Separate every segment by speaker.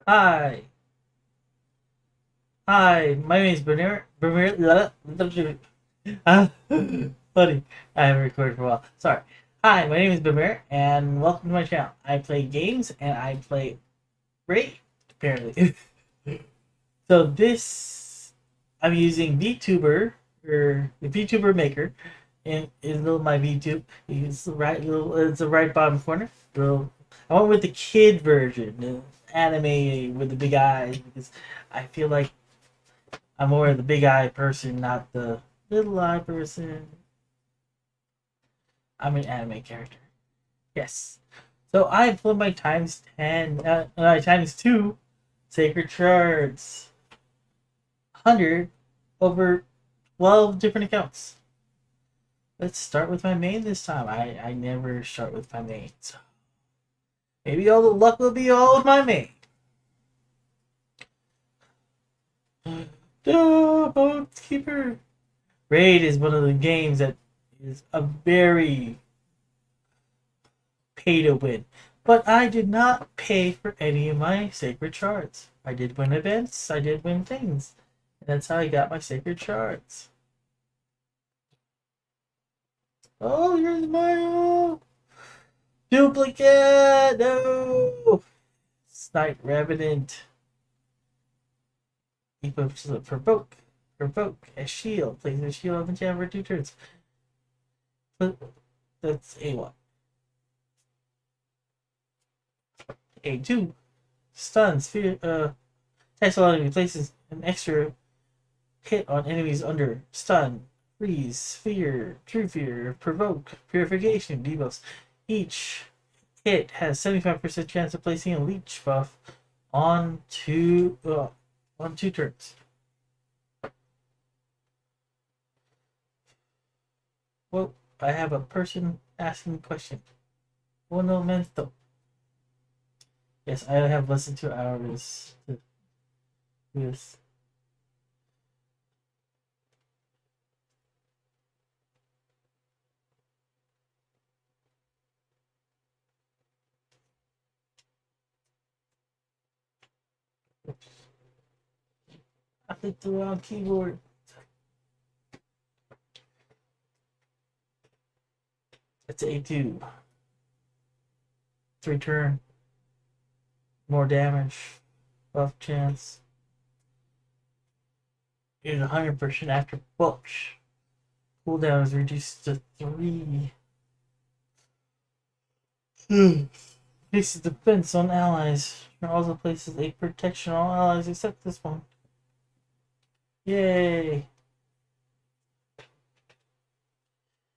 Speaker 1: Hi, hi. My name is Bernard. Ah, funny. I haven't recorded for a while. Sorry. Hi, my name is Bernard, and welcome to my channel. I play games, and I play great, apparently. So this, I'm using VTuber or the VTuber Maker, in little my VTube. It's the right little. It's the right bottom corner. Little. I went with the kid version, the anime with the big eyes, because I feel like I'm more of the big eye person, not the little eye person. I'm an anime character. Yes. So I put my times 10, times 2 sacred shards. 100 over 12 different accounts. Let's start with my main this time. I never start with my main. So maybe all the luck will be all with my main. Duh, keeper. Raid is one of the games that is a very pay to win. But I did not pay for any of my sacred shards. I did win events, I did win things. And that's how I got my sacred shards. Oh, here's my duplicate! No! Snipe Revenant. Equips to provoke. Provoke a shield. Place a shield on the chamber for 2 turns. But that's A1. A2. Stun. Sphere. Text enemy places an extra hit on enemies under stun, freeze, fear, true fear, provoke, purification, debuffs. Each hit has 75% chance of placing a leech buff on on 2 turns. Well, I have a person asking a question. Un momento. Yes, I have less than 2 hours to do this. I clicked the wrong keyboard. It's A2. 3 turn. More damage. Buff chance. Is 100% after push. Cooldown is reduced to 3. Places defense on allies. Also places a protection on all allies except this one. Yay!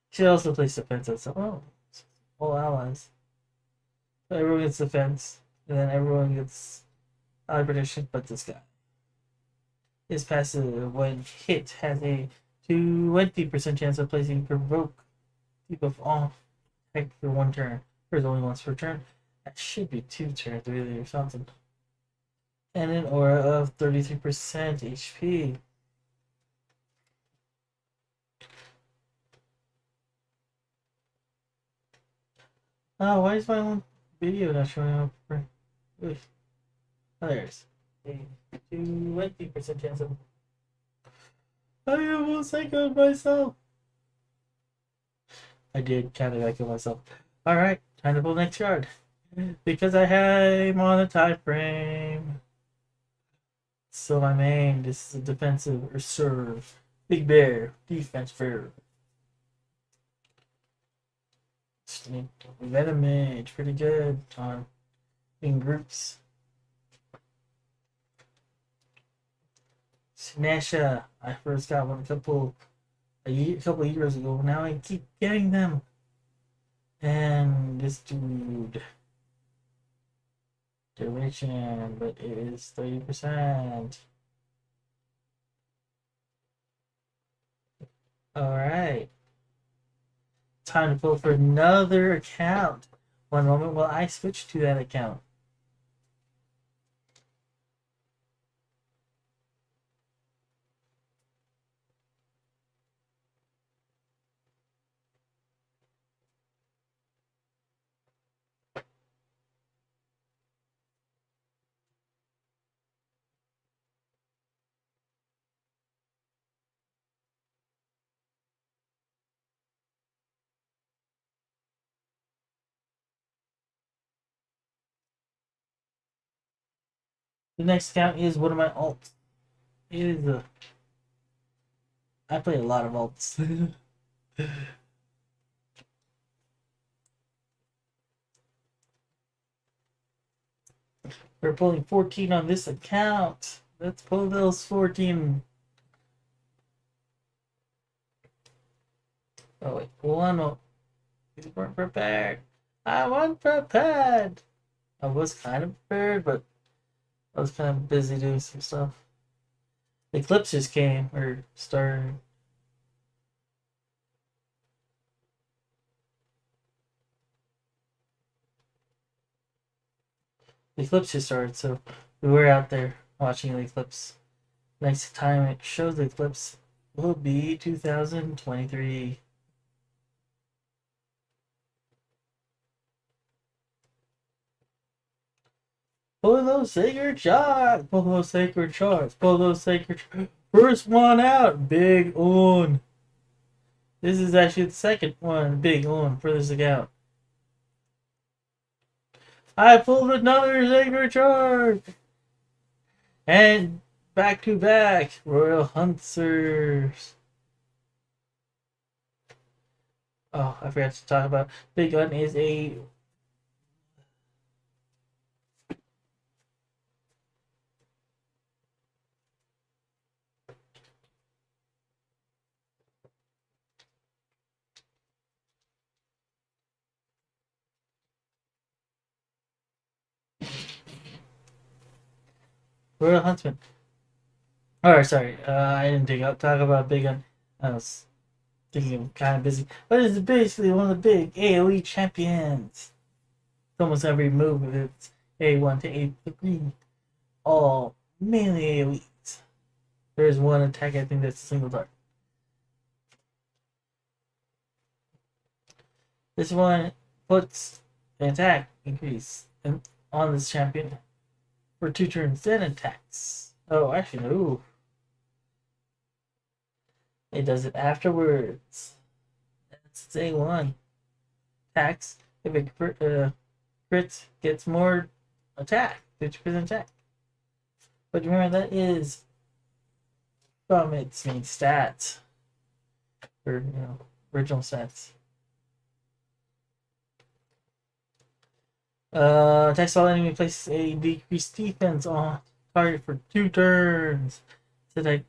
Speaker 1: She also places defense on all allies. So everyone gets defense, and then everyone gets ally protection but this guy. His passive, when hit, has a 20% chance of placing provoke debuff off heck for 1 turn. There's only once per turn. That should be 2 turns really or something. And an aura of 33% HP. Oh, why is my own video not showing up? Oh, there's a 20% chance of. I almost echoed myself. I did kind of echo myself. Alright, time to pull next card. Because I'm on a time frame. So my main, this is a defensive or serve. Big bear, defense fair. Venom mage, pretty good on in groups. Sinesha, I first got one a couple of years ago. Now I keep getting them. And this dude, duration, but it is 30%. Alright. Time to pull for another account. One moment while I switch to that account. The next account is one of my alts. It is a. I play a lot of alts. We're pulling 14 on this account. Let's pull those 14. Oh wait, one more. We weren't prepared. I wasn't prepared. I was kind of prepared, but I was kind of busy doing some stuff. The eclipse just came, or started. The eclipse just started, so we were out there watching the eclipse. Next time it shows the eclipse will be 2023. Pull those sacred shots! Pull those sacred shots! Pull those sacred shots! First one out! Big on! This is actually the second one, big on, for this account. I pulled another sacred shard! And back to back, Royal Hunters. Oh, I forgot to talk about Big Gun is a Royal Huntsman. Oh, sorry, I didn't talk about Big Gun. I was thinking I'm kind of busy. But it's basically one of the big AoE champions. It's almost every move of its A1 to A3. All mainly AoEs. There's one attack I think that's a single target. This one puts an attack increase on this champion for 2 turns, then attacks. Oh, actually, no. It does it afterwards. That's A1. Attacks. If it crits, gets more attack. 50% attack. But remember, that is from its main stats. Or, original stats. Attacks all enemy places a decreased defense on target for 2 turns. So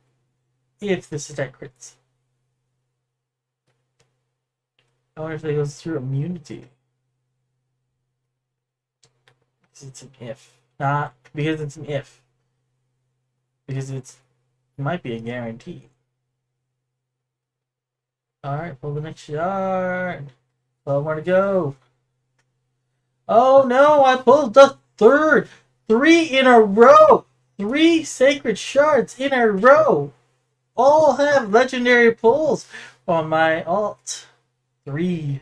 Speaker 1: if this attack crits. I wonder if it goes through immunity. Because it's an if. Not because it's an if. Because it might be a guarantee. Alright, pull the next shard. 12 more to go. Oh no, I pulled the third. 3 in a row. 3 sacred shards in a row. All have legendary pulls on my alt. 3.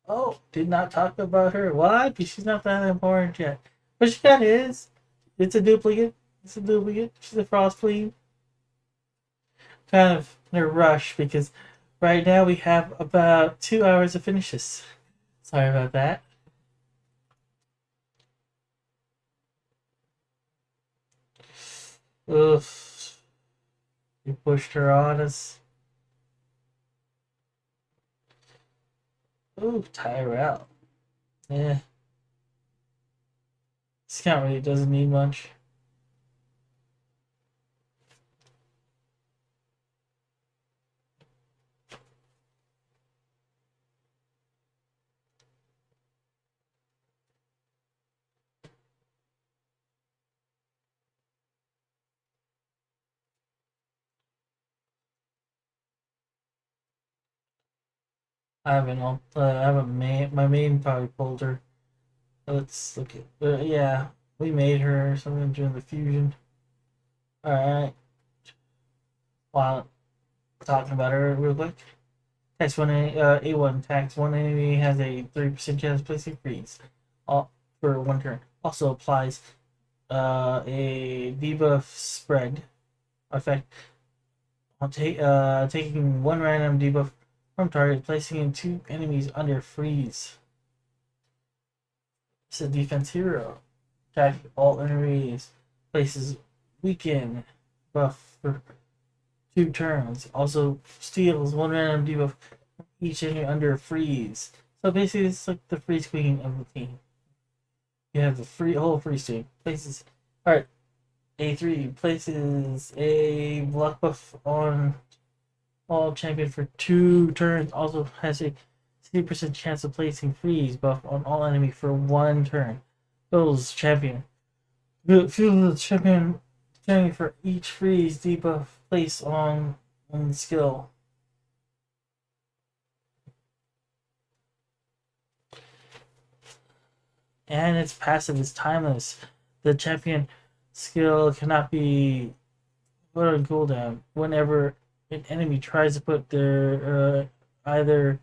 Speaker 1: Oh, did not talk about her. Why? Because she's not that important yet. But she kind of is. It's a duplicate. She's a frost queen. Kind of in a rush because right now we have about 2 hours to finish this. Sorry about that. Oof. You pushed her on us. Ooh, Tyrell. Yeah. This count really doesn't need much. I have my main probably pulled her. Let's look at, yeah, we made her something during the fusion. Alright. While talking about her real quick. Tax one A1 tax one enemy has a 30% chance of placing freeze all for 1 turn. Also applies a debuff spread effect on taking 1 random debuff from target, placing in 2 enemies under freeze. It's a defense hero. attack all enemies. Places weaken buff for 2 turns. Also steals 1 random debuff from each enemy under freeze. So basically, it's like the freeze queen of the team. You have the whole freeze team. Places. Alright, A3 places a block buff on all champion for 2 turns. Also has a 60% chance of placing freeze buff on all enemy for 1 turn. Fills champion. Fill the champion for each freeze debuff placed on the skill. And its passive is timeless. The champion skill cannot be put on cooldown whenever an enemy tries to put their either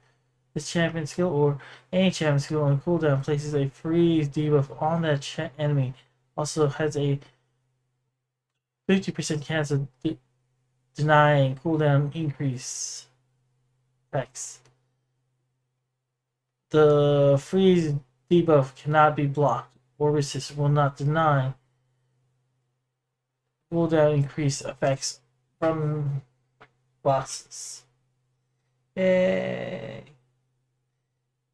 Speaker 1: this champion skill or any champion skill on cooldown. Places a freeze debuff on that enemy. Also has a 50% chance of denying cooldown increase effects. The freeze debuff cannot be blocked or resisted. Will not deny cooldown increase effects from bosses. Yay!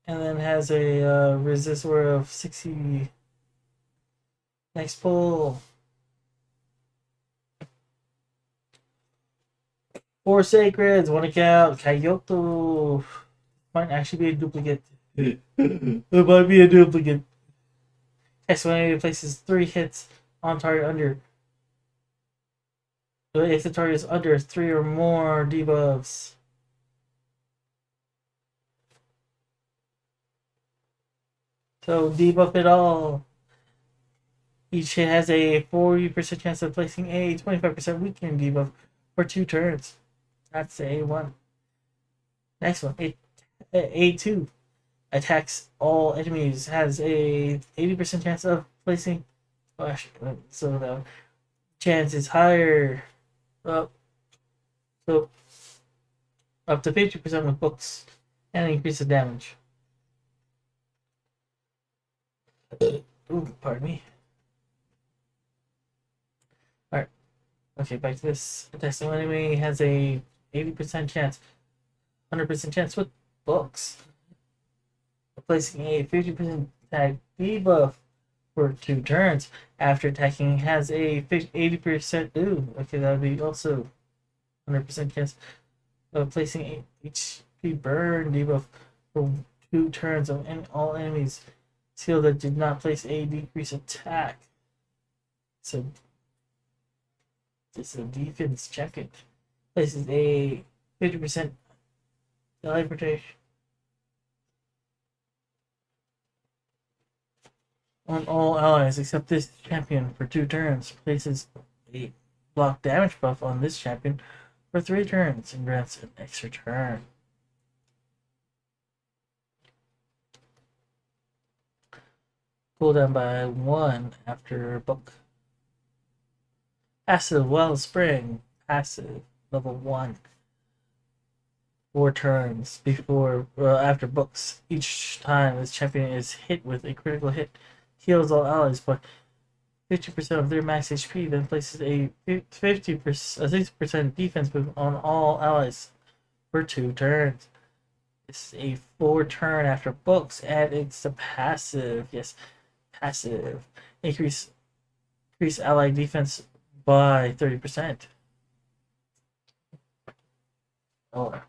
Speaker 1: And then has a resistor of 60. Next pull. 4 sacreds, 1 account. Kyoto. Might actually be a duplicate. It might be a duplicate. Next one places 3 hits on target under. If the target is under 3 or more debuffs. So debuff it all. Each hit has a 40% chance of placing a 25% weakening debuff for 2 turns. That's A1. Next one, A2. Attacks all enemies. Has a 80% chance of placing. So the chance is higher. So up to 50% with books and increase the damage. Ooh, pardon me. Alright. Okay, back to this. Attacks all enemy has a 80% chance, 100% chance with books. Placing a 50% attack debuff for 2 turns. After attacking, has a 80%. Ooh, okay, that would be also 100% chance of placing a HP burn debuff for 2 turns on all enemies. Skill that did not place a decrease attack. So this is a defense champion. Places a 50% teleportation on all allies except this champion for 2 turns. Places a block damage buff on this champion for 3 turns and grants an extra turn. Cooldown by 1 after book. Passive Wellspring. Passive level 1. 4 turns before after books. Each time this champion is hit with a critical hit, heals all allies by 50% of their max HP, then places a 60% defense move on all allies for 2 turns. It's a 4 turn after books, and it's a passive. Yes, passive. Increase ally defense by 30%. Oh.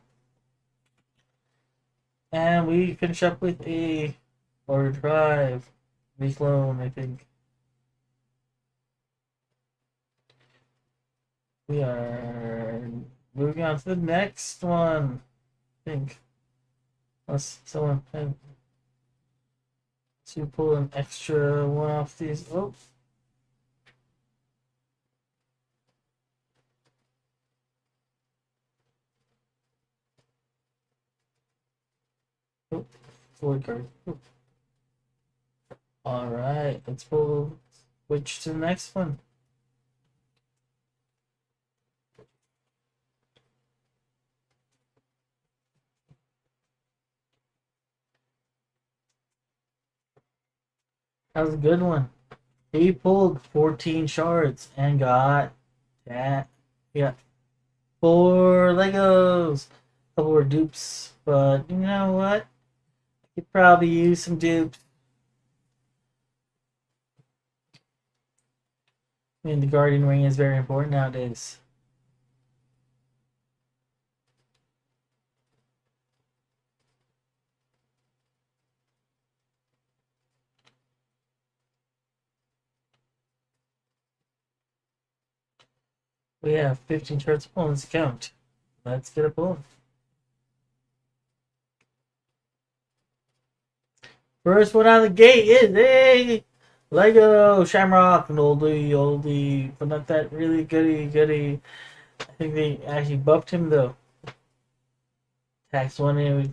Speaker 1: And we finish up with a overdrive reclone, I think. We are moving on to the next one, I think. Unless someone had to pull an extra one off these. Oh. Oh, forward card. Oh. Alright, let's switch to the next one. That was a good one. He pulled 14 shards and got that. Yeah, 4 Legos. Couple were dupes, but you know what? Could probably use some dupes. I mean, the Guardian Ring is very important nowadays. We have 15 shards on this account. Let's get a pull. First one out of the gate is a Lego Shamrock, an oldie, but not that really goody. I think they actually buffed him though. Tax one enemy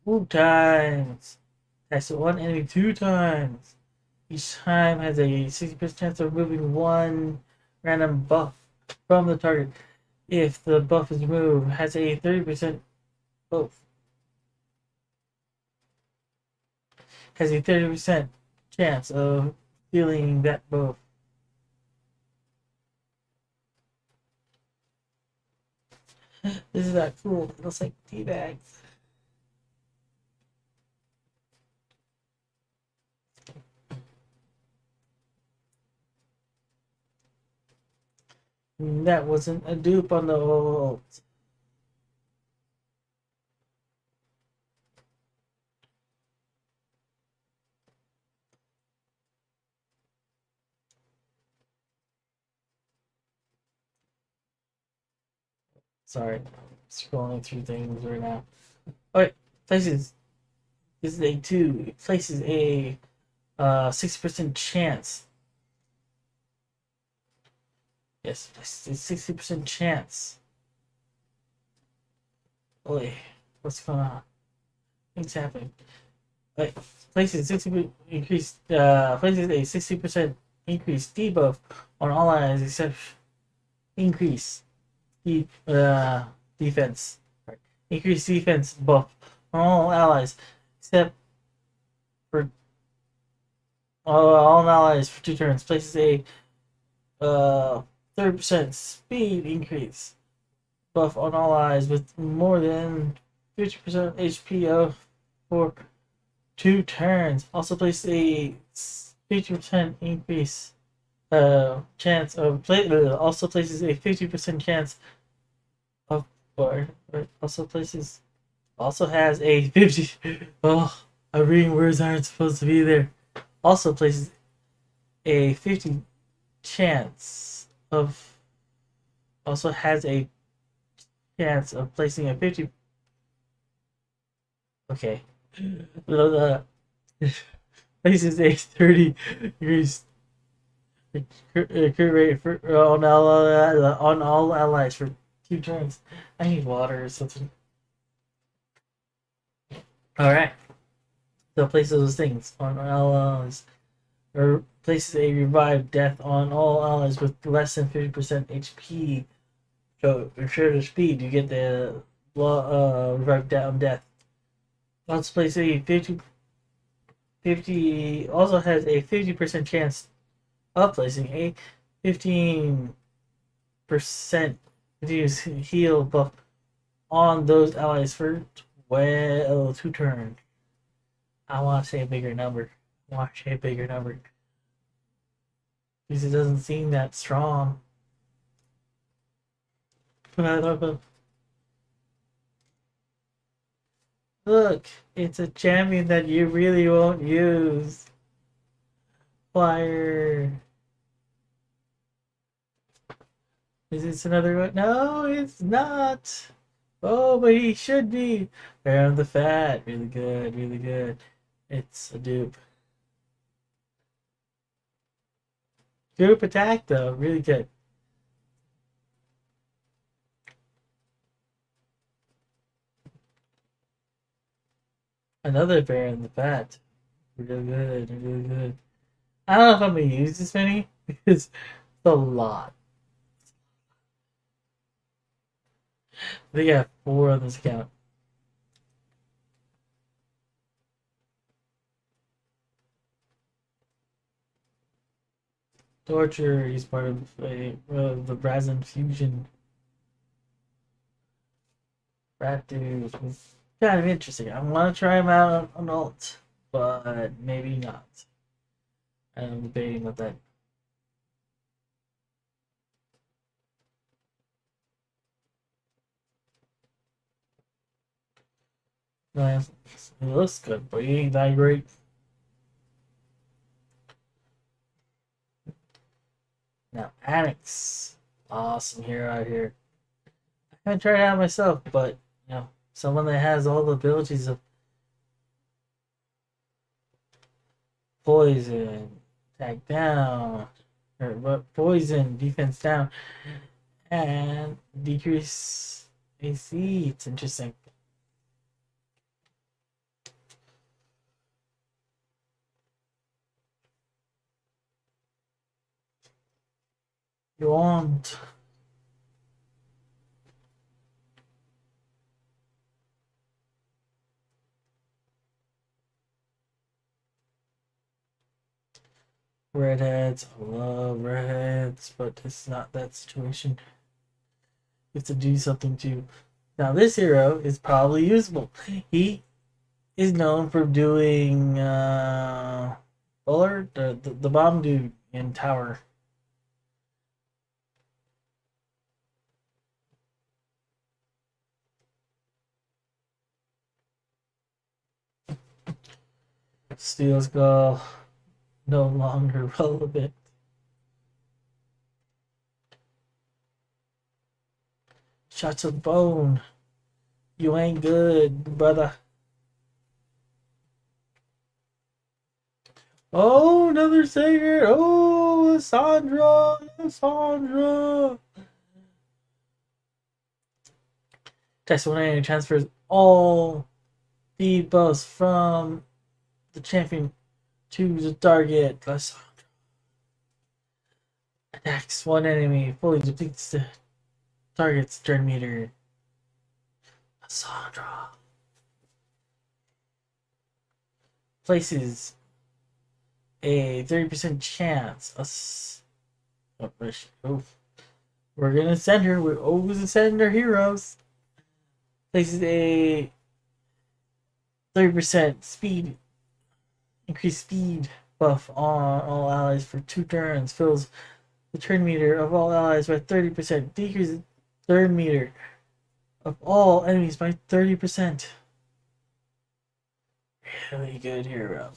Speaker 1: 2 times. Tax one enemy 2 times. Each time has a 60% chance of removing one random buff from the target. If the buff is removed, has a 30% buff. Has a 30% chance of feeling that buff. This is not cool. It looks like tea bags. That wasn't a dupe on the old. Sorry, scrolling through things right now. Alright, places. This is a 2. It places a 60% chance. Yes, it's a 60% chance. Oi, what's going on? Things happening. Like, places 60% increase debuff on all allies except increase defense. Right. Increase defense buff on all allies except for all allies for 2 turns. Places a 30% speed increase buff on all allies with more than 50% HP for 2 turns. Also places a 50% increase chance of play. Also places a 50% chance of or also has a 50. Oh, I'm reading words aren't supposed to be there. Also places a 50 chance of. Also has a chance of placing a 50. Okay. Places a 30 degrees crit rate for, on all allies for 2 turns. I need water or something. Alright. So places those things on all allies. Or places a revived death on all allies with less than 50% HP. So ensure the speed you get the revived down death. Also places a 50 also has a 50% chance of placing a 15% reduce heal buff on those allies for 2 turns. I want to say a bigger number. I want to say a bigger number. Because it doesn't seem that strong. Look, it's a champion that you really won't use. Fire. Is this another one? No, it's not. Oh, but he should be. Baron of the Fat. Really good, really good. It's a dupe. Dupe attack, though. Really good. Another Baron of the Fat. Really good, really good. I don't know if I'm going to use this many because it's a lot. They got 4 on this account. Torture. He's part of the Brazen fusion. Rat dude. It's kind of interesting. I want to try him out on alt, but maybe not. I'm debating with that. It looks good, but he ain't that great. Now, Annex. Awesome hero out here. I haven't tried it out myself, but, someone that has all the abilities of poison, attack down, or poison, defense down, and decrease AC. It's interesting. You want. Redheads. I love redheads, but it's not that situation. You have to do something to. Now, this hero is probably usable. He is known for doing Bullard, the bomb dude in Tower. Steel Skull, no longer relevant. Shots of bone. You ain't good, brother. Oh, another singer. Oh, Sandra. Sandra. Text 180 transfers all the buffs from the champion to the target. Attacks one enemy, fully depletes the target's turn meter. Sandra places a 30% chance. We're gonna send her. We're always sending our heroes. Places a 30% speed, increased speed buff on all allies for 2 turns. Fills the turn meter of all allies by 30%. Decreases turn meter of all enemies by 30%. Really good hero.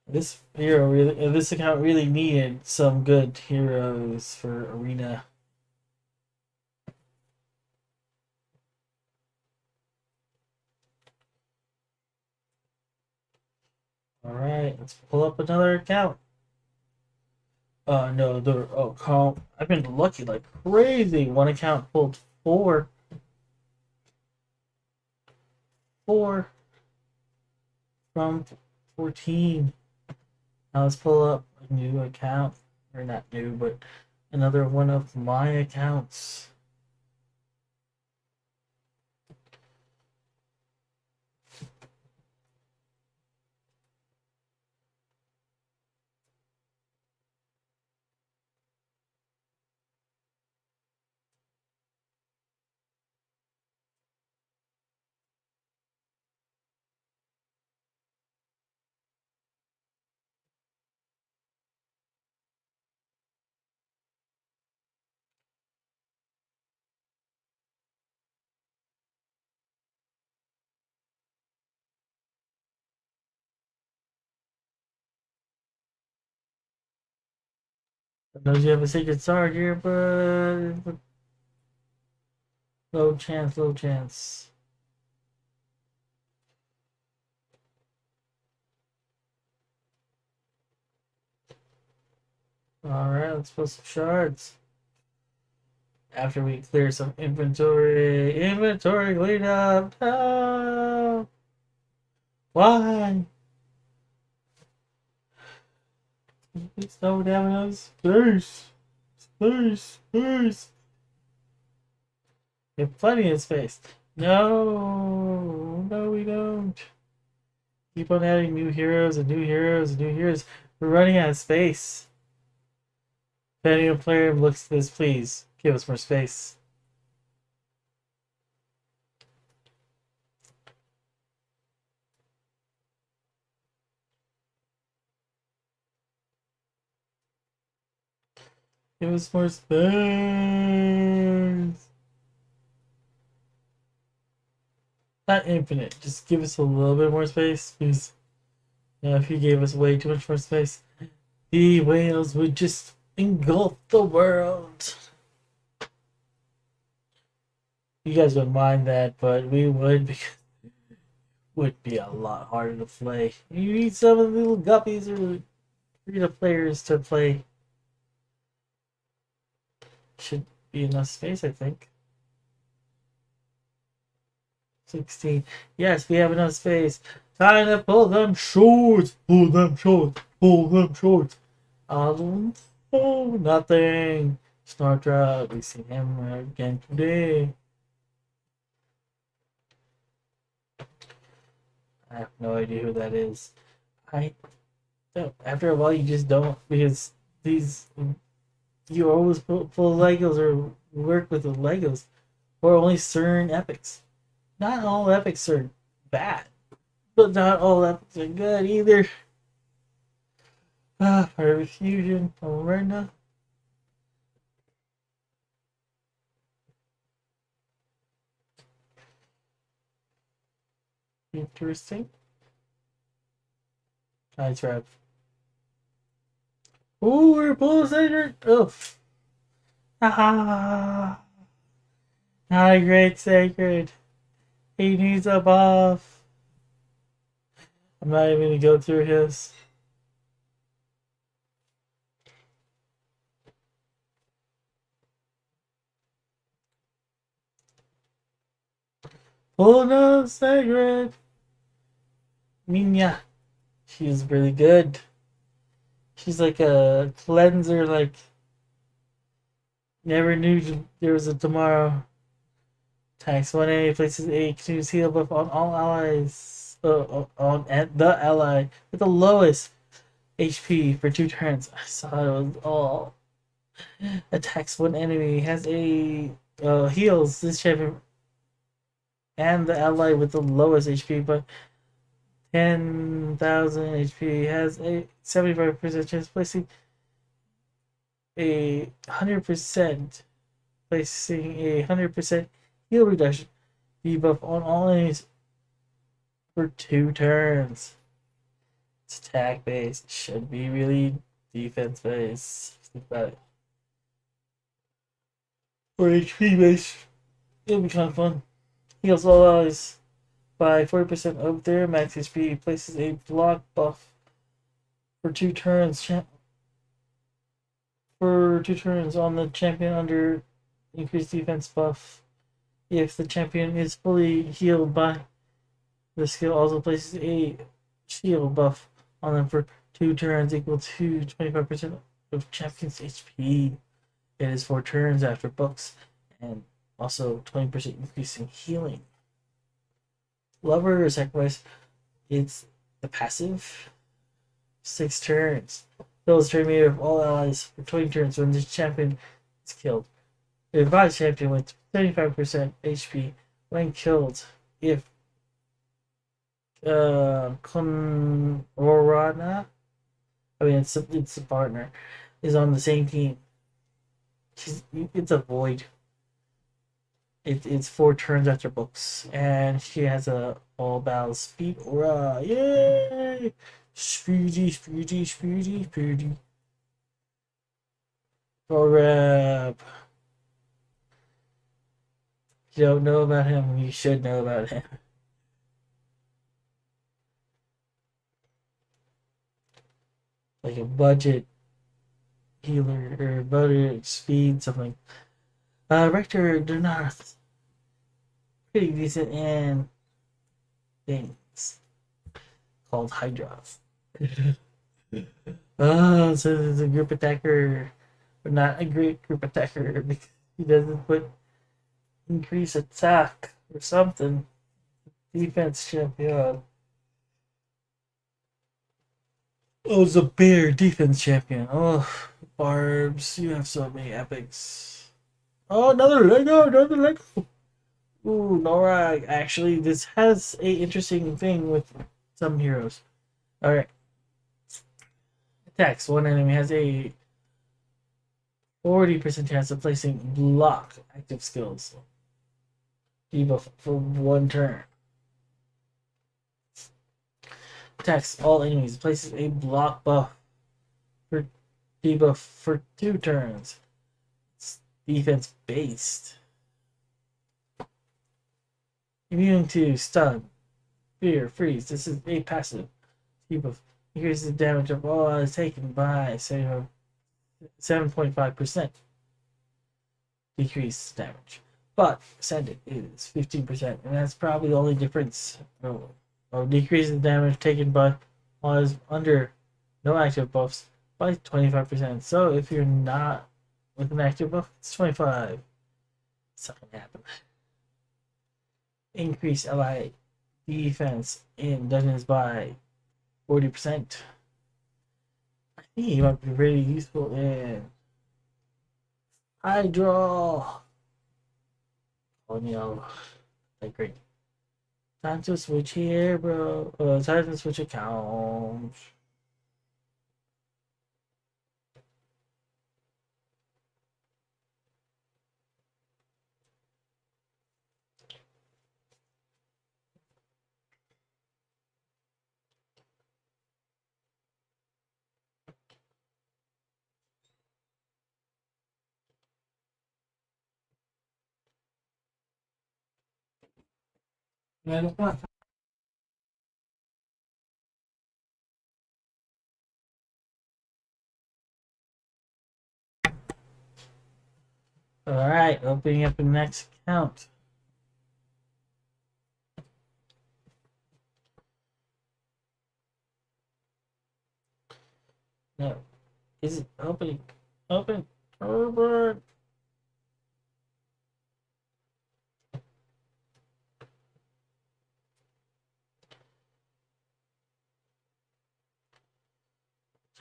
Speaker 1: This account really needed some good heroes for arena. Alright, let's pull up another account. No, I've been lucky like crazy. One account pulled four from 14. Now let's pull up a new account, or not new, but another one of my accounts. I know you have a secret sword here, but low chance, low chance. Alright, let's put some shards. After we clear some inventory. Inventory cleanup. No! Why? Please don't have enough space. Space. We have plenty of space. No, we don't. Keep on adding new heroes and new heroes and new heroes. We're running out of space. If any player looks at this, please give us more space. Give us more space. Not infinite. Just give us a little bit more space, because if you gave us way too much more space, the whales would just engulf the world. You guys wouldn't mind that, but we would, because it would be a lot harder to play. You need some of the little guppies or free players to play. Should be enough space, I think. 16. Yes, we have enough space. Time to pull them shorts. Pull them shorts. Pull them shorts. Oh, nothing. Snartrap. We see him again today. I have no idea who that is. I don't. After a while, you just don't, because these, you always pull Legos or work with the Legos, or only certain epics. Not all epics are bad, but not all epics are good either. Private Fusion, Arena. Interesting. Nice rep. Ooh, we're pulling Sacred. Oh. Haha. Not a great Sacred. He needs a buff. I'm not even gonna go through his. Oh no, Sacred. Minya. She's really good. She's like a cleanser, like never knew there was a tomorrow. Tax 1 enemy places a continuous heal buff on all allies. On the ally with the lowest HP for 2 turns. I saw it was all. Attacks 1 enemy, has a heals this champion and the ally with the lowest HP, but 10,000 HP, has a 75% chance of placing a 100% placing a 100% heal reduction debuff on all enemies for 2 turns. It's attack based, should be really defense based. Think about it. Or HP based. It'll be kind of fun. Heals all allies by 40% of their max HP. Places a block buff for 2 turns. For 2 turns on the champion under increased defense buff. If the champion is fully healed by the skill, also places a shield buff on them for 2 turns, equal to 25% of champion's HP. It is 4 turns after books, and also 20% increase in healing. Lover or Sacrifice, it's the passive. 6 turns. Fills turn meter of all allies for 20 turns when the champion is killed. It revives champion with 35% HP when killed if Conrana, it's a partner, is on the same team. It's a void. It's 4 turns after books, and she has a all battle speed aura. Yay! Speedy. Orab. You don't know about him, you should know about him. Like a budget healer or budget speed, something. Rector Donath. Pretty decent in things called Hydra. Oh, so it's a group attacker, but not a great group attacker because he doesn't put increase attack or something. Defense champion. Oh, it's a bear defense champion. Oh, Barbs, you have so many epics. Oh, another Lego, another Lego. Ooh, Nora. Actually, this has a interesting thing with some heroes. All right, attacks. One enemy has a 40% chance of placing block active skills debuff for 1 turn. Attacks all enemies. Places a block buff for debuff for 2 turns. It's defense based. Immune to stun, fear, freeze. This is a passive debuff. Increases the damage of all is taken by 7.5%. Decrease damage. But Ascendant is 15%, and that's probably the only difference. Decrease the damage taken by was under no active buffs by 25%. So if you're not with an active buff, it's 25. It's not gonna happen. Increase ally defense in dungeons by 40%. I think he might be really useful in Hydro. Oh no, like great. Time to switch here, bro. Time to switch accounts. Alright, opening up the next account. No. Is it opening? Open. Open.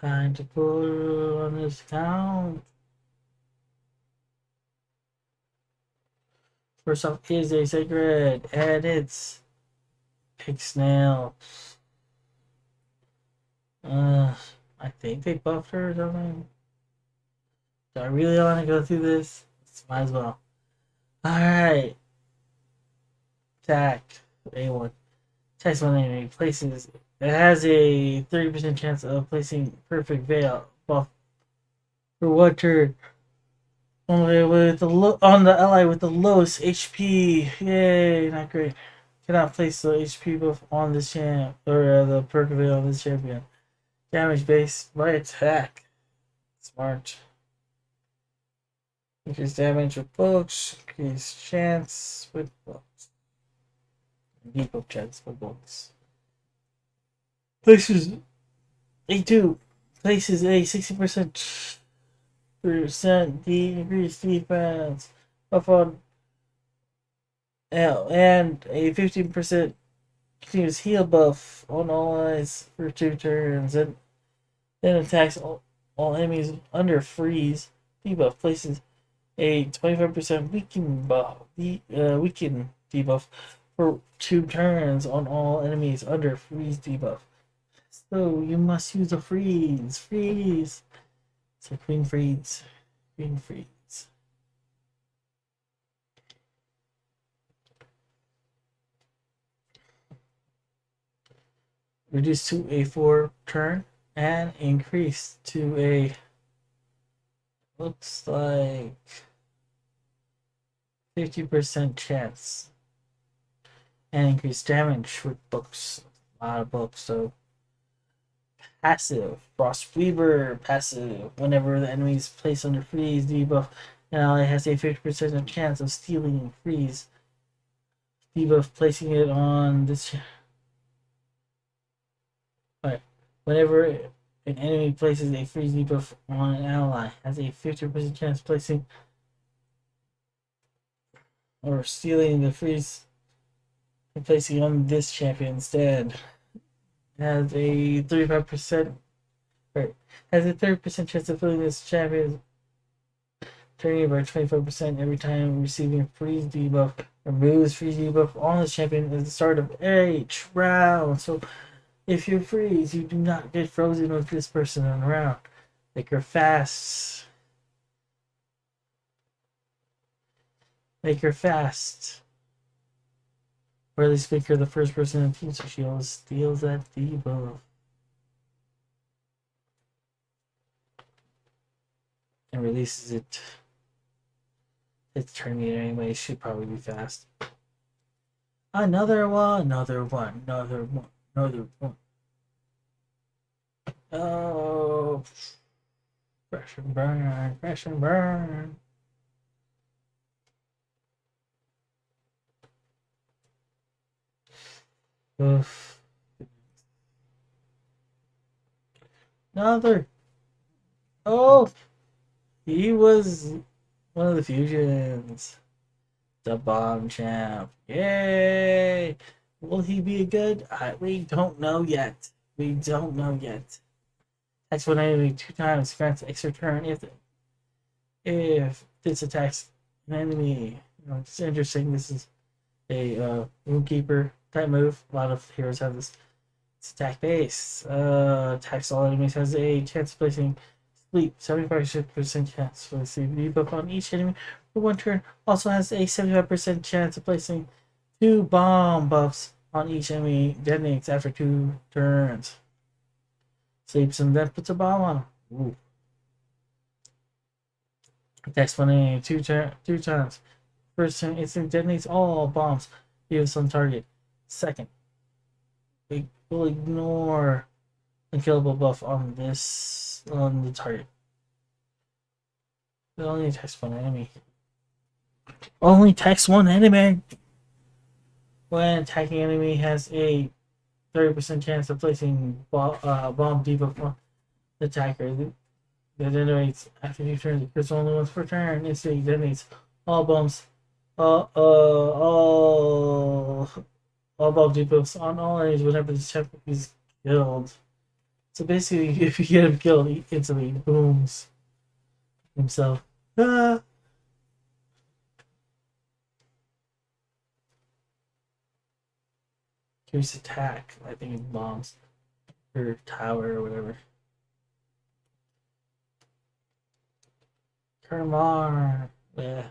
Speaker 1: Time to put on this account. First off is a sacred, and it's Pig Snail. I think they buffed her or something. Do I really want to go through this? Might as well. Alright. Attack. A1. Attacks one enemy. Places. It has a 30% chance of placing Perfect Veil buff for 1 turn. On the ally with the lowest HP. Yay, not great. Cannot place the HP buff on this champ or the Perfect Veil on this champion. Damage based by attack. Smart. Increase damage with books. Increase chance with books. Debuff chance with books. Places A2. Places a 60% decrease defense. Buff on L and a 15% continuous heal buff on all eyes for 2 turns, and then attacks all enemies under freeze. Debuff places a 25% weaken debuff for 2 turns on all enemies under freeze debuff. So you must use a freeze. Freeze. So Queen freeze. Queen freeze. Reduce to a 4 turn and increase to a looks like 50% chance and increase damage with books. A lot of books. So passive Frost Weaver passive. Whenever the enemy is placed under freeze debuff, an ally has a 50% chance of stealing freeze debuff, placing it on this. Right. Whenever an enemy places a freeze debuff on an ally, has a 50% chance of placing or stealing the freeze and placing on this champion instead. Has a 35% right. Has a 30% chance of filling this champion turning by 25% every time receiving a freeze debuff. Removes freeze debuff on this champion at the start of each round. So if you freeze, you do not get frozen with this person in a round. Make her fast. Make her fast. Or at least make her the first person in the team so she always steals that debuff. And releases it. It's turning it anyway. Should probably be fast. Another one, another one, another one, another one. Oh, crash and burn, crash and burn. Oof. Another. Oh, he was one of the fusions. The bomb champ. Yay! Will he be good? We don't know yet. We don't know yet. That's when enemy 2 times grants extra turn if this attacks an enemy. It's interesting. This is a Runekeeper type move. A lot of heroes have this. It's attack base. Attacks all enemies, has a chance of placing sleep. 75% chance to receive debuff on each enemy for 1 turn. Also has a 75% chance of placing 2 bomb buffs on each enemy. Detonates after 2 turns. Sleeps and then puts a bomb on him. Ooh. Attacks one enemy 2 times. First turn, instant detonates all bombs used on target. Second, we will ignore unkillable buff on the target. It only attacks one enemy. Only attacks one enemy. When attacking enemy has a 30% chance of placing bomb debuff on the attacker. That detonates after 2 turns. It's only once per turn. Instantly detonates all bombs. All bomb debuffs on all enemies whenever the champion is killed. So basically, if you get him killed, he instantly booms himself. Ah. Here's attack. I think it bombs or tower or whatever. Kermar. Yeah.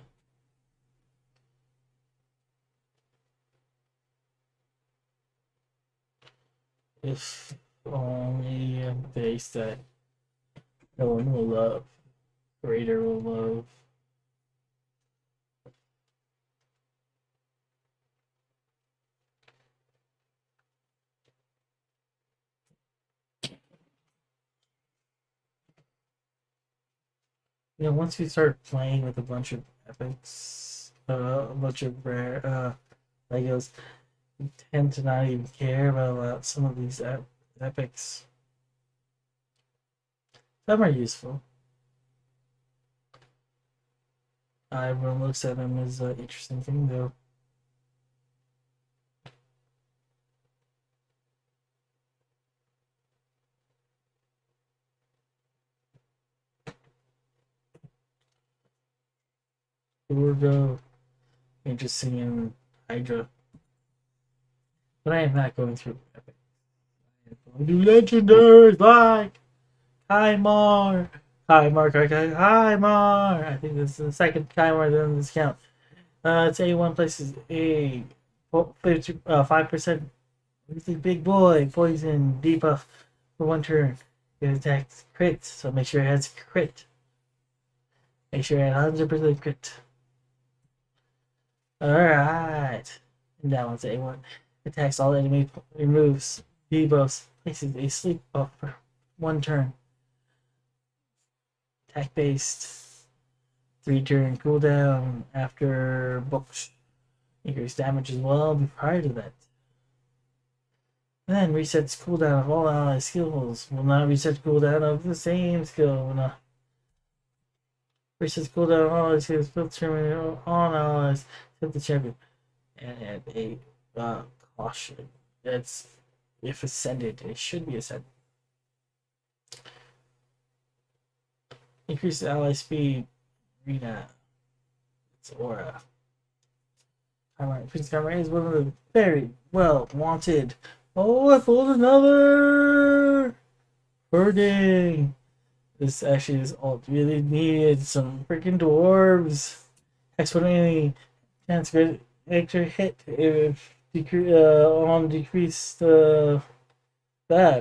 Speaker 1: If only a base that no one will love. Raider will love. Once you start playing with a bunch of epics, a bunch of rare Legos, you tend to not even care about some of these epics. Some are useful. Everyone looks at them as an interesting thing, though. Urgo, interesting in Hydra. But I am not going through epic. I am going to legendaries like Kymar. Kymar. I think this is the second Kymar in this count. It's A1 places a 5% really big boy poison debuff for 1 turn. It attacks crit, so make sure it has crit. Make sure it has 100% crit. Alright. And that one's A1. Attacks all enemy, removes debuffs, places a sleep buff for 1 turn. Attack based. 3 turn cooldown after books. Increase damage as well prior to that. Then resets cooldown of all ally skills. Will not reset cooldown of the same skill. Will not resets cooldown of all ally skills. Filtering on allies. Hit the champion. And add a caution. That's if ascended. It should be ascended. Increase ally speed. Arena. It's aura. Prince Cameron is one of the very well wanted. Oh, I pulled another birding. This actually is all really needed. Some freaking dwarves. Exponentially chance extra hit if on decreased bad.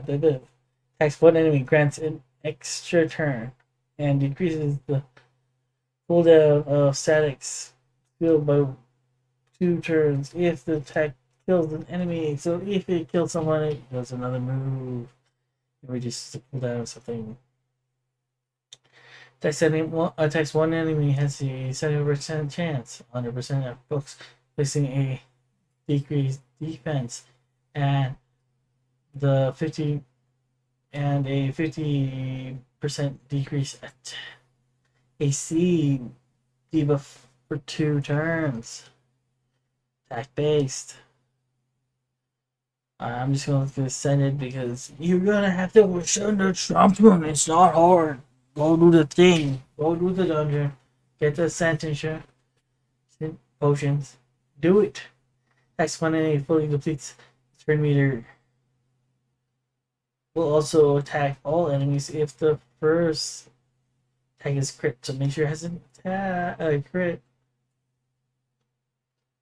Speaker 1: Attacks one enemy grants an extra turn and decreases the cooldown of statics filled by 2 turns if the attack kills an enemy. So if it kills someone, it does another move. It reduces the cooldown of something. Attacks one enemy has a 70% chance, 100% of books, placing a decreased defense and the 50 and a 50% decrease at AC debuff for 2 turns. Attack based. I'm just gonna send it because you're gonna have to send the champion. It's not hard. Go do the thing. Go do the dungeon. Get the sentencing potions. Do it. X1 fully depletes turn meter. Will also attack all enemies if the first attack is crit. So make sure it has a crit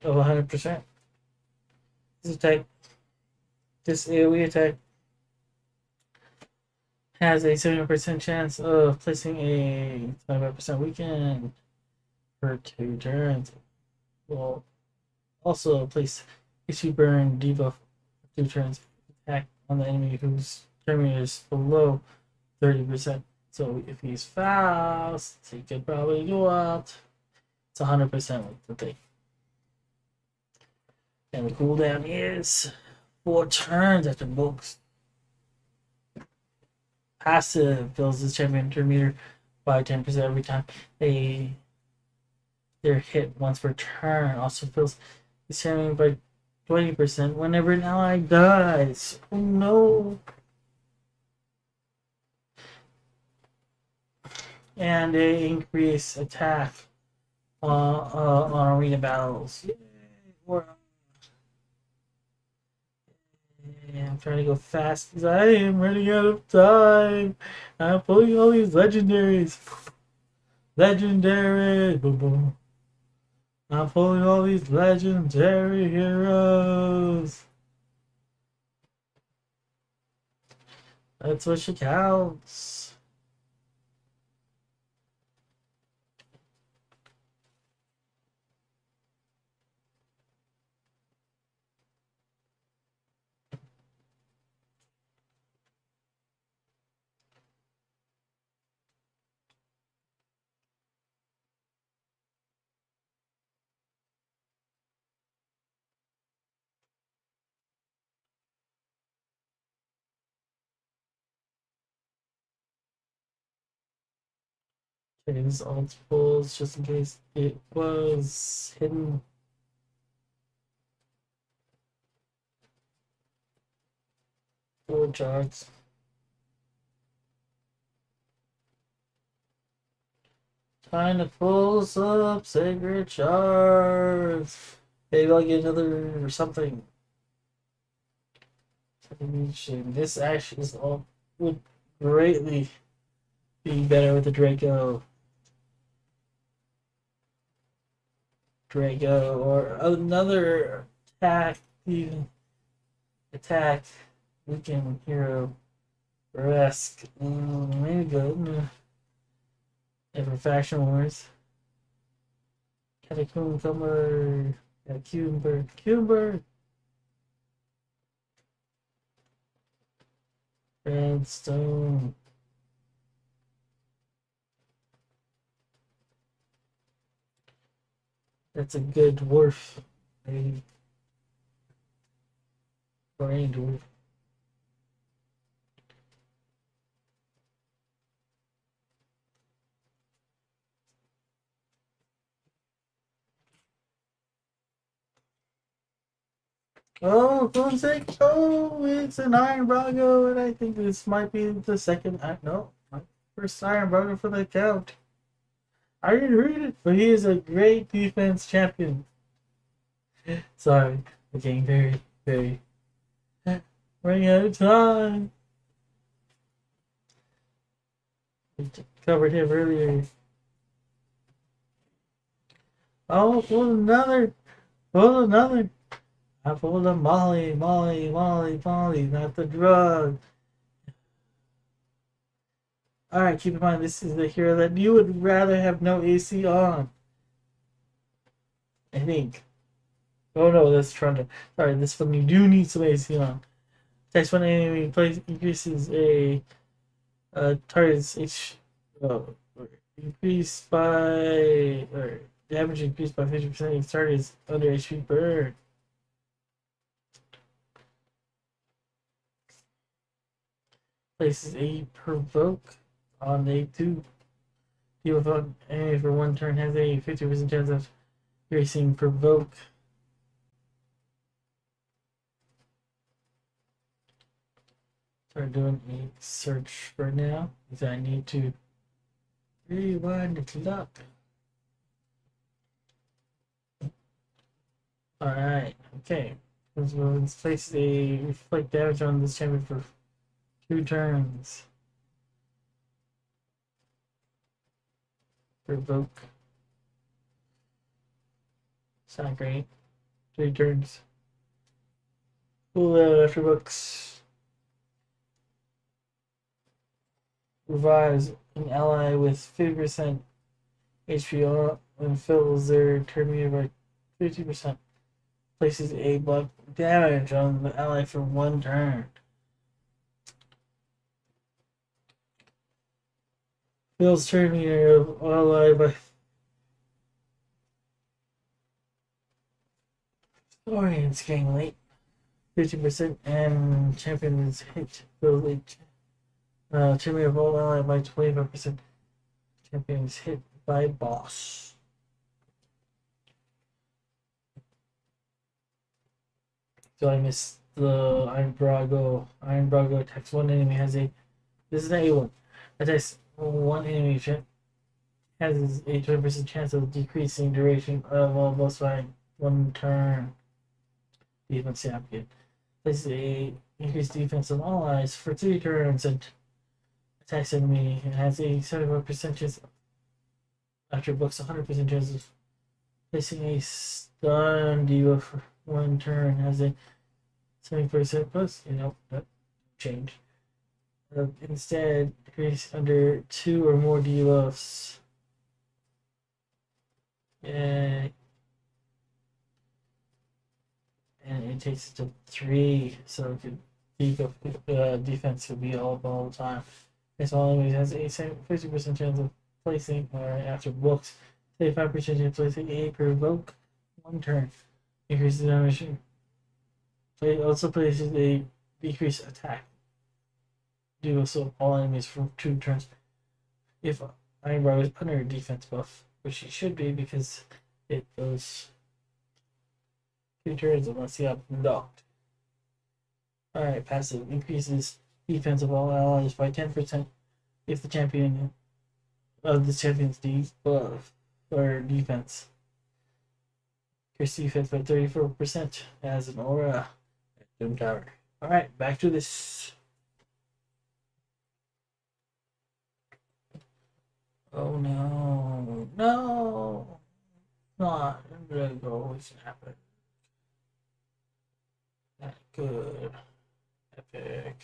Speaker 1: of 100%. This AoE attack has a 70% chance of placing a 25% weaken for 2 turns. Will also place HP burn debuff for 2 turns. Attack on the enemy whose turn is below 30%. So if he's fast, he could probably go out. It's 100% with the thing. And the cooldown is 4 turns after books. Passive fills the champion turn meter by 10% every time they're hit once per turn. Also fills the champion by 20% whenever an ally dies. Oh no! And they increase attack on arena battles. I'm trying to go fast because I am running out of time. I'm pulling all these legendaries. Legendary. Boom, boom. I'm pulling all these legendary heroes. That's what she counts. These alt pulls just in case it was hidden. Or shards. Time to pull up sacred shards. Maybe I'll get another or something. This actually is all would greatly be better with the Draco. Or another attack weekend hero esque. Maybe good. Ever faction wars. Catacomber. Cuber. Redstone. That's a good dwarf. Or any dwarf. Oh, for one's sake. Oh, it's an Iron Brago, and I think this might be the second. No, my first Iron Brago for the account. I didn't read it, but he is a great defense champion. Sorry, we're getting very, very running out of time. We covered him earlier. Oh, pull another. Pull another. I pulled a Molly, Molly, Molly, Molly, not the drug. Alright, keep in mind this is the hero that you would rather have no AC on. I think. Oh no, that's Trundle. Sorry, this one you do need some AC on. Text one enemy place increases a target's increased by or damage increased by 50% if target is under HP burn. Places a provoke on a 2. Deal with enemy for 1 turn has a 50% chance of erasing provoke. Start doing a search for now because I need to rewind the clock. Alright, okay. Let's place a reflect damage on this champion for 2 turns. Provoke. It's not great. 3 turns. Cool after books. Revives an ally with 50% HP and fills their turn meter by 50%. Places a block damage on the ally for 1 turn. Fills turn meter of ally by. Sorry, it's getting late. 50% and champion is hit. Fills a turn meter of all ally by 25%. Champion is hit by boss. So I missed the Iron Brago. Iron Brago attacks 1 enemy has a. This is an A1. Attacks 1 enemy has a 20% chance of decreasing duration of all boss fight 1 turn. Defense champion. Places a increased defense on all allies for 3 turns and attacks enemy and has a 75% chance after books 100% chance of placing a stun debuff for 1 turn has a 70% plus, that change. Instead, decrease under 2 or more debuffs. Yay. And it takes it to 3, so defense could be all the time. This all enemies has a 50% chance of placing, or after books, 35% chance of placing a provoke 1 turn. Increases damage. It also places a decreased attack. Do so all enemies for 2 turns. If Iron Bar is under defense buff, which he should be because it goes 2 turns unless he got knocked. Alright, passive increases defense of all allies by 10% if the champion of the champion's debuff or defense. Increase defense by 34% as an aura at Doom Tower. Alright, back to this. Oh no, no, not gonna go happen. Not good. Epic.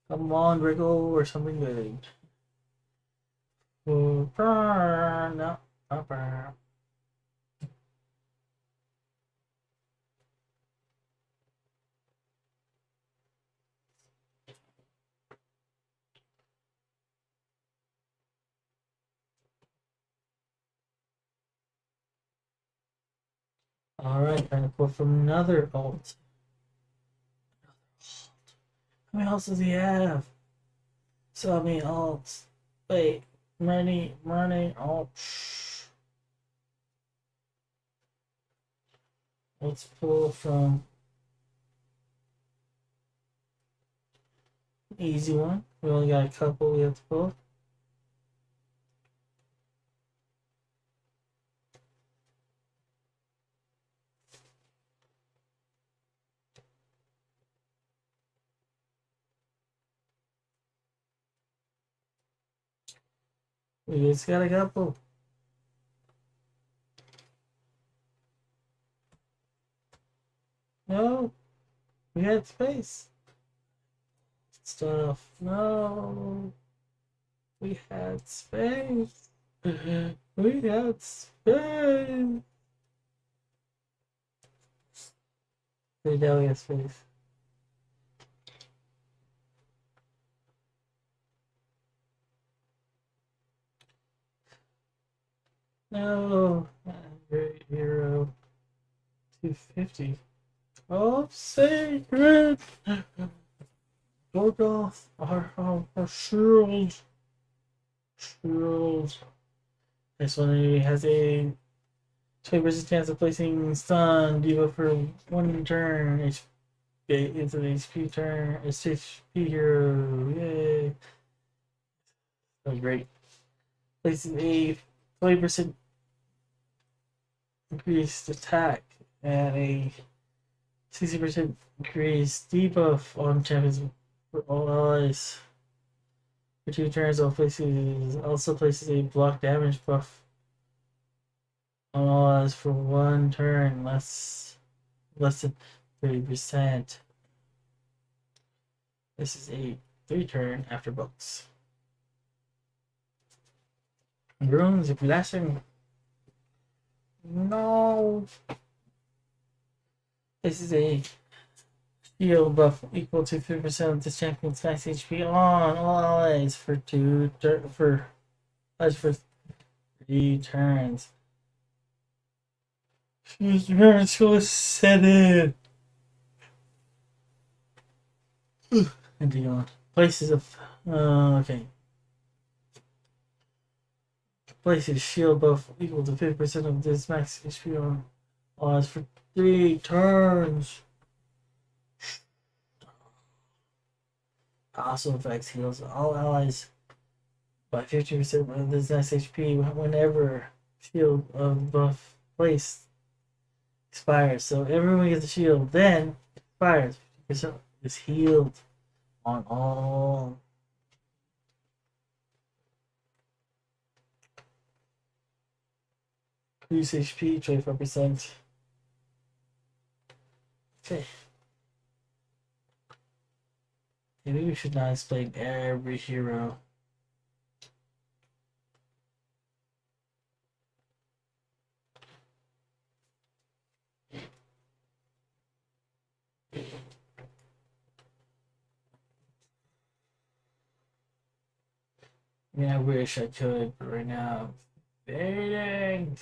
Speaker 1: Come on, Wriggle, or something good. No, not burn. Alright, trying to pull from another alt. How many alts does he have? So many alts. Wait, many alts. Let's pull from Easy one. We only got a couple we have to pull. We just got a couple. No, we had space. Stuff. No, we had space. We had space. We know we have space. No, hero 250. Oh, sacred! Broke off our shield. Shield. This one has a 20% chance of placing stun debuff for one turn. It's an HP turn. It's HP hero. Yay. That was great. Places a 20% increased attack and a 60% increased debuff on champions for all allies. For 2 turns, also places a block damage buff on all allies for 1 turn, less than 30%. This is a 3 turn after books. Runes of Blessing. No. This is a shield buff equal to 50% of the champion's max HP on all allies for 3 turns. Let's go 7. And beyond. Places of okay. Places shield buff equal to 50% of this max HP on allies for 3 turns. Also affects heals all allies by 50% of this max HP whenever shield of buff place expires. So everyone gets a shield, then expires. 50% is healed on all. Increase HP 25%. Okay. Maybe we should not explain every hero. I mean, I wish I could, but right now, I'm fading.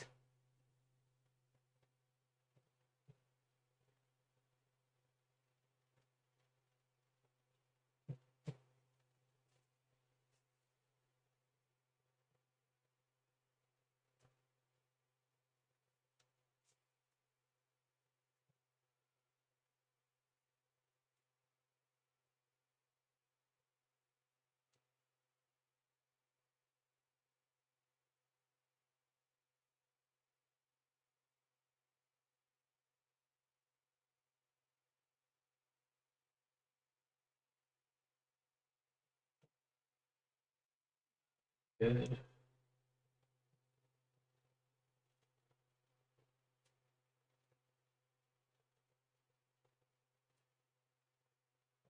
Speaker 1: Good.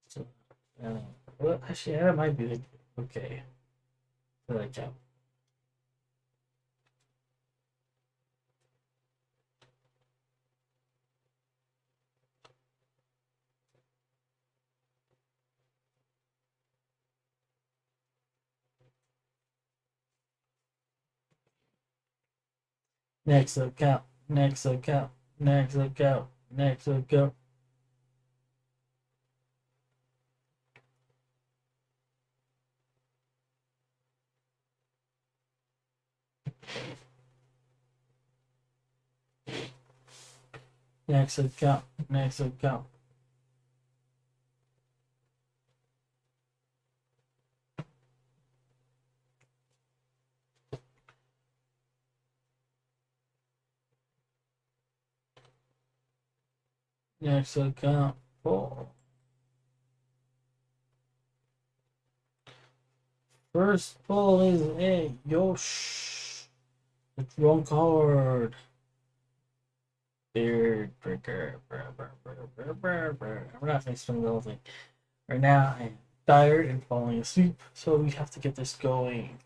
Speaker 1: So, well, actually, that might be the okay. I like that. Next account. Next account. Next account. Next account. Next account. Next account. Next account. Pull. First pull is a Yosh. The wrong card. Beard breaker. We're not going to spend the whole thing. Right now, I'm tired and falling asleep, so we have to get this going.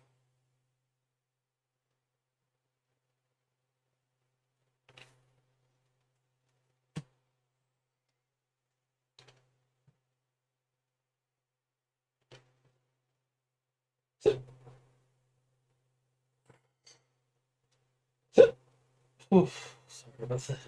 Speaker 1: Oof, sorry about that.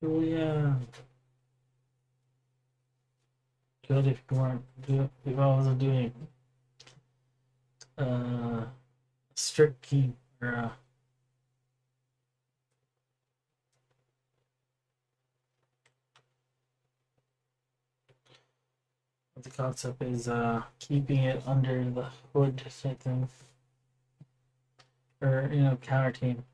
Speaker 1: Julia. Good if you weren't if I wasn't doing strict key or the concept is keeping it under the hood type thing. Or counter team.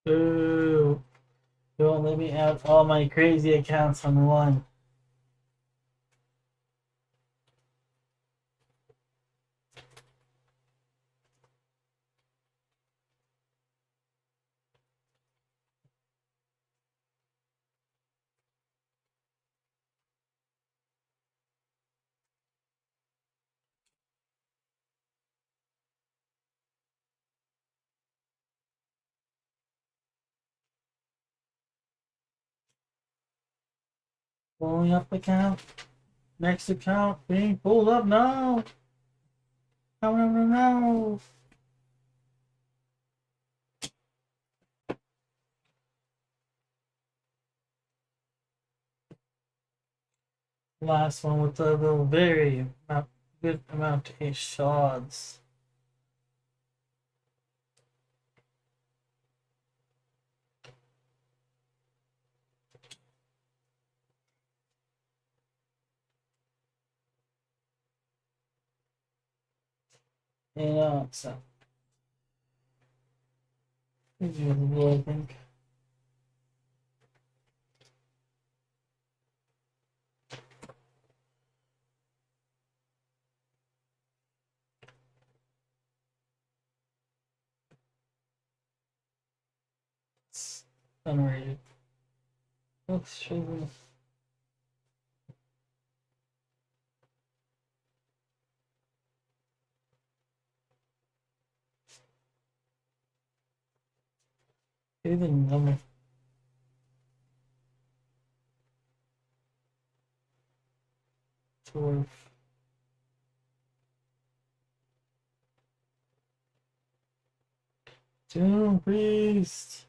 Speaker 1: Ooh, don't let me add all my crazy accounts on one. Pulling up account. Next account being pulled up now. No, no, no, no. Last one with a little very good amount of shards. So this is really, I think. It's unrated. Let's show you. The number. Dwarf. Doom Priest.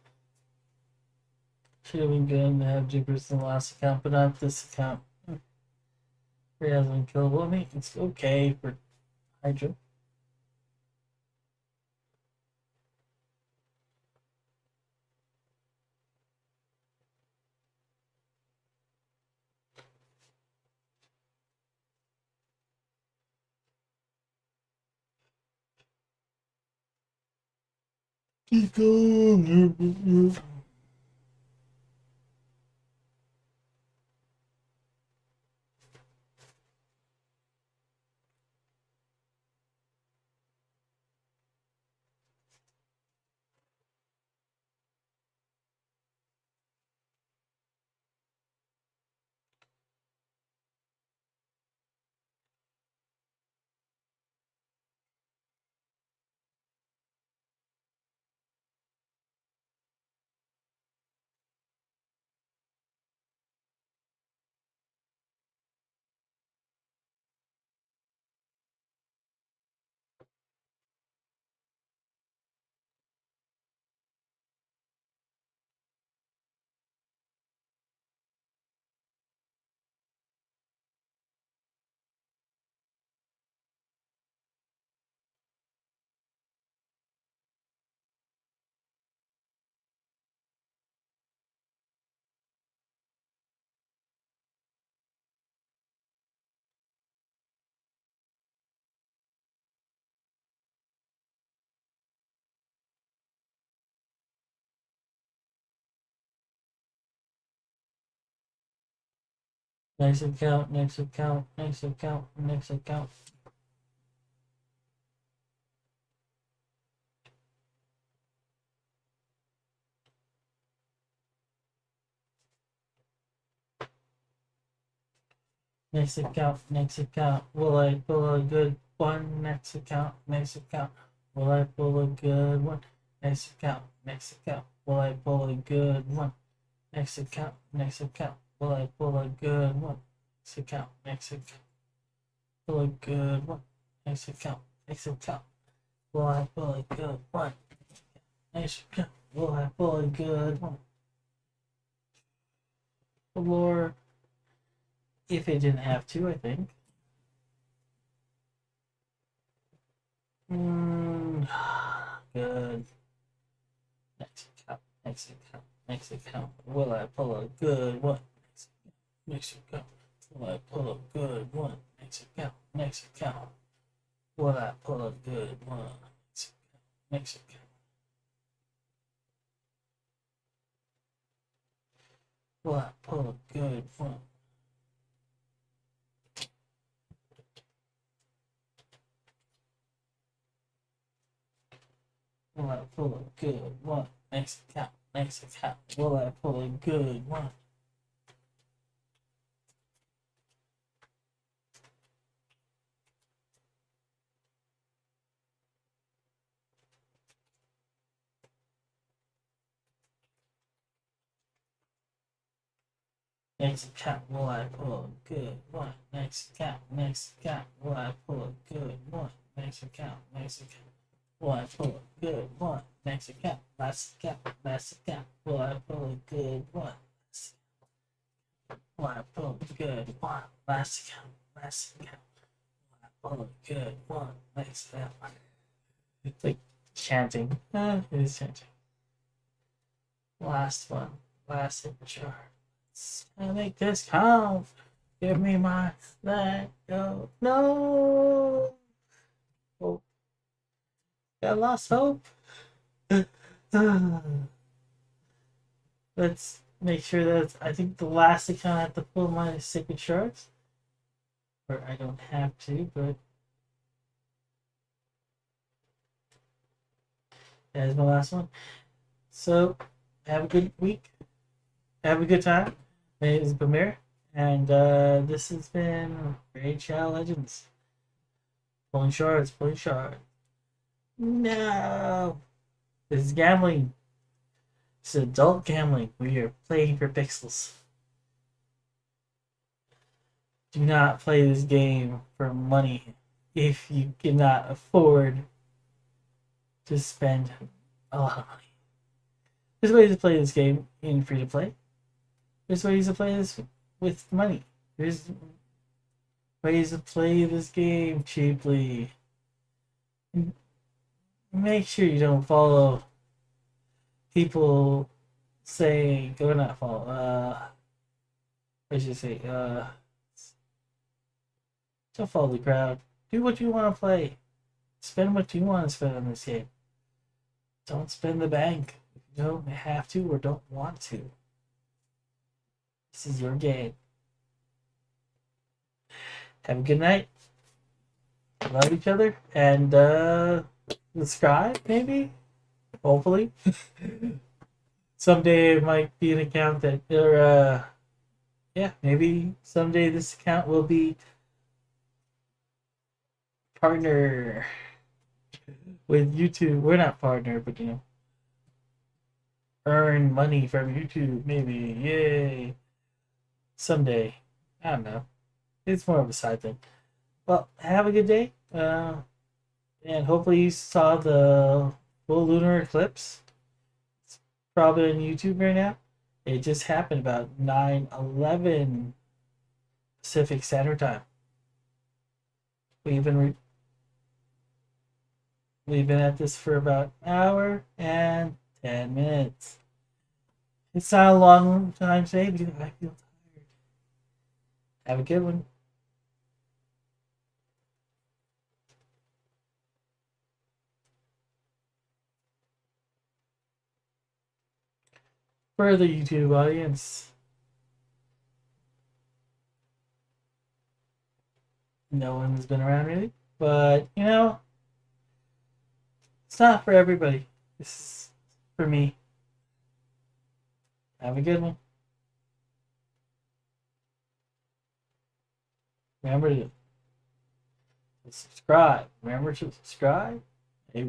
Speaker 1: Should have been good to have Jeepers in the last account, but not this account. He hasn't been killable. I mean, it's okay for Hydra. Keep going. Next account, next account, next account, next account. Next account, next account. Will I pull a good one? Next account, next account. Will I pull a good one? Next account, next account. Will I pull a good one? Next account, next account. Will I pull a good one? Next account, next account. Pull a good one. Next account, next account. Will I pull a good one? Next account. Will I pull a good one? Or if it didn't have to, I think. Good. Next account, next account, next account. Will I pull a good one? Next account. Will I pull a good one? Next account, next account. Will I pull a good one? Next account. Will I pull a good one? Will I pull a good one? Next account, next account. Will I pull a good one? Next account, will I pull a good one? Next account, next account. Will I pull a good one? Next account, next account. Will I pull a good one? Next account, last account, last account. Will I pull a good one? Will I pull a good one? Last account, last account. Will I pull a good one? Next account. It's like chanting. It is chanting. Last one, last signature. Let's make this count. Give me my let go. No. Oh, I lost hope. Let's make sure that I think the last account I have to pull my sacred shards. Or I don't have to, but that is my last one. So have a good week. Have a good time. My name is Bamir, and this has been Raid Shadow Legends. Pulling shards, pulling shards. No! This is gambling. It's adult gambling. We are playing for pixels. Do not play this game for money if you cannot afford to spend a lot of money. There's ways to play this game in free to play. There's ways to play this with money. There's ways to play this game cheaply. Make sure you don't follow people saying, go not follow, I should say, don't follow the crowd. Do what you want to play. Spend what you want to spend on this game. Don't spend the bank if you don't have to or don't want to. This is your game. Have a good night. Love each other. And subscribe, maybe? Hopefully. Someday it might be an account that, or yeah, maybe someday this account will be partner with YouTube. We're not partner, but you know, earn money from YouTube, maybe. Yay. Someday. I don't know. It's more of a side thing. Well, have a good day. And hopefully you saw the full lunar eclipse. It's probably on YouTube right now. It just happened about 9:11 Pacific Standard Time. We've been we've been at this for about an hour and 10 minutes. It's not a long time today because I feel tired. Have a good one. For the YouTube audience, No one's been around really. But, it's not for everybody. This is for me. Have a good one. Remember to subscribe. Remember to subscribe. Hey,